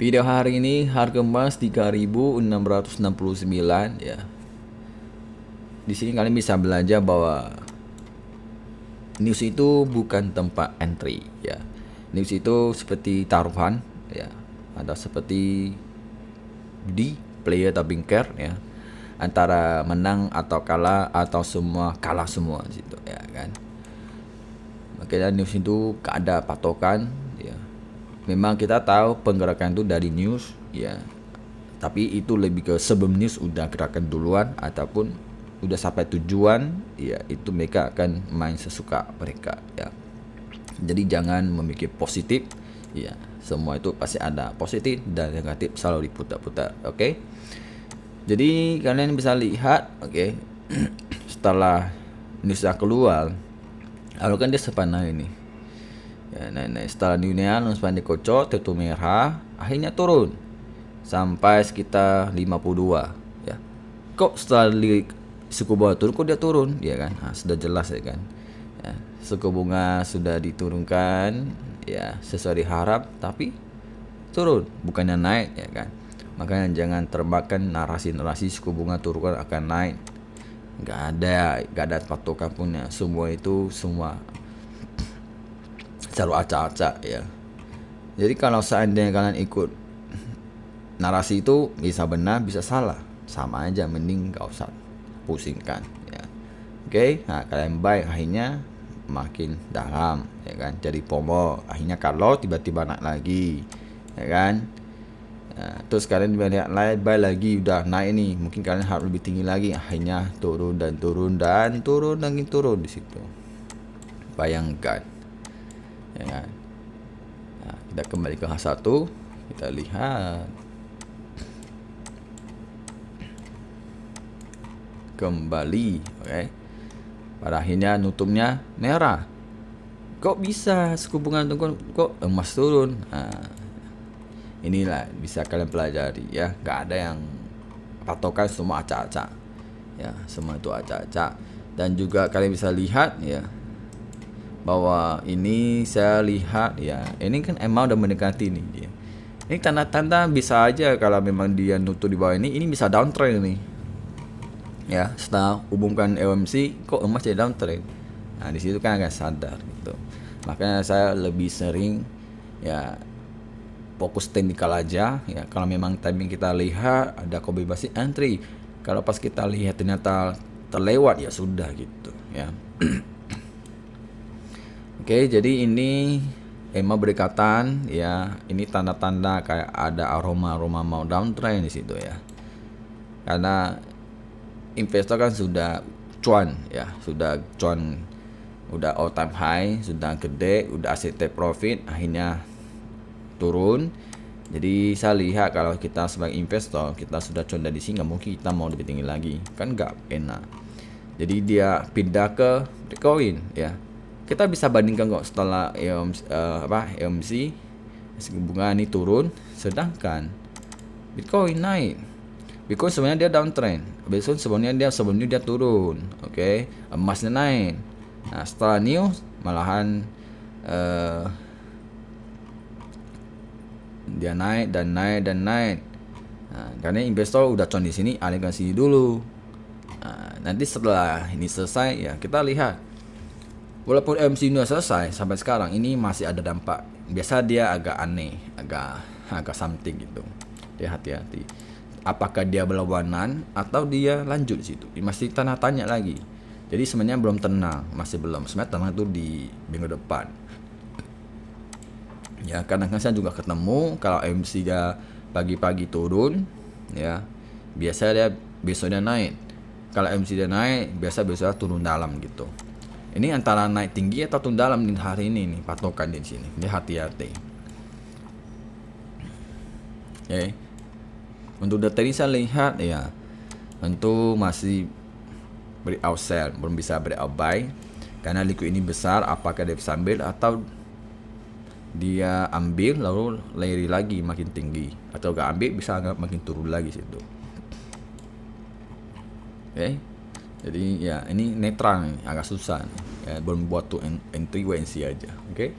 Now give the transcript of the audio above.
Video hari ini harga emas 3.669 ya. Di sini kalian bisa belajar bahwa news itu bukan tempat entry ya. News itu seperti taruhan ya. Ada seperti di player atau binker ya. Antara menang atau kalah atau semua kalah semua di situ ya kan. Makanya news itu gak ada patokan ya. Memang kita tahu penggerakan itu dari news ya. Tapi itu lebih ke sebelum news udah gerakan duluan ataupun udah sampai tujuan ya, itu mereka akan main sesuka mereka ya. Jadi jangan memikir positif ya. Semua itu pasti ada positif dan negatif, selalu diputar-putar. Oke. Jadi kalian bisa lihat oke. Setelah newsnya keluar, lalu kan dia sepanah ini ya, naik setelah dunia langsung dikocok tutup merah, akhirnya turun sampai sekitar 52 ya. Kok setelah suku bunga turun kok dia turun ya kan? Sudah jelas ya kan ya, suku bunga sudah diturunkan ya sesuai diharap, tapi turun bukannya naik ya kan. Makanya jangan termakan narasi-narasi suku bunga turun akan naik. Gak ada patokan punya. Semua itu semua selalu acak-acak ya. Jadi kalau seandainya kalian ikut narasi itu, bisa benar bisa salah, sama aja, mending gak usah pusingkan ya. Oke, nah kalian baik akhirnya makin dalam ya kan, jadi FOMO akhirnya kalau tiba-tiba naik lagi ya kan. Nah, terus kalian lihat buy lagi udah naik nih, mungkin kalian harus lebih tinggi lagi, akhirnya turun dan turun dan turun lagi turun di situ. Bayangkan ya kan. Nah, kita kembali ke H1, kita lihat kembali oke. Pada akhirnya nutupnya merah. Kok bisa suku bunga turun, kok emas turun? Nah, inilah bisa kalian pelajari ya. Gak ada yang patokan, semua acak-acak ya, semua itu acak-acak. Dan juga kalian bisa lihat ya, bahwa ini saya lihat ya, ini kan emang udah mendekati nih dia. Ini tanda-tanda bisa aja kalau memang dia nutup di bawah ini bisa downtrend nih ya. Setelah umumkan OMC kok emas jadi downtrend, nah di situ kan agak sadar gitu. Makanya saya lebih sering ya fokus teknikal aja ya. Kalau memang timing kita lihat ada kebebasan entry, kalau pas kita lihat ternyata terlewat ya sudah gitu ya. Oke, jadi ini EMA berdekatan ya. Ini tanda-tanda kayak ada aroma-aroma mau downtrend di situ ya. Karena investor kan sudah cuan ya, udah all time high, sudah gede, udah aset take profit, akhirnya turun. Jadi saya lihat kalau kita sebagai investor, kita sudah cuan dari sini, nggak mungkin kita mau lebih tinggi lagi, kan nggak enak. Jadi dia pindah ke Bitcoin ya. Kita bisa bandingkan kok setelah EMC suku bunga ini turun, sedangkan Bitcoin naik. Bitcoin sebenarnya dia downtrend. Bitcoin sebelumnya dia turun, oke. Emasnya naik. Nah setelah news malahan dia naik dan naik dan naik. Nah, karena investor udah cuan di sini, alihkan sini dulu. Nah, nanti setelah ini selesai ya kita lihat. Walaupun MC ini selesai sampai sekarang ini masih ada dampak. Biasa dia agak aneh, agak something gitu. Dia hati-hati. Apakah dia berlawanan atau dia lanjut di situ? Masih tanda tanya lagi. Jadi sebenarnya belum tenang, masih belum. Sebenarnya tenang itu di minggu depan. Ya, kadang-kadang saya juga ketemu kalau MC dia pagi-pagi turun, ya biasa dia besoknya naik. Kalau MC dia naik, biasa besoknya turun dalam gitu. Ini antara naik tinggi atau turun dalam di hari ini nih patokan di sini. Dia hati-hati. Oke. Untuk data ini saya lihat ya, tentu masih breakout sell, belum bisa breakout buy karena liquid ini besar. Apakah dia bisa ambil atau dia ambil lalu layeri lagi makin tinggi, atau gak ambil bisa makin turun lagi situ. Oke. Jadi ya ini netral nih, agak susah nih. Ya, belum buat tuh entry wait and see aja. Oke.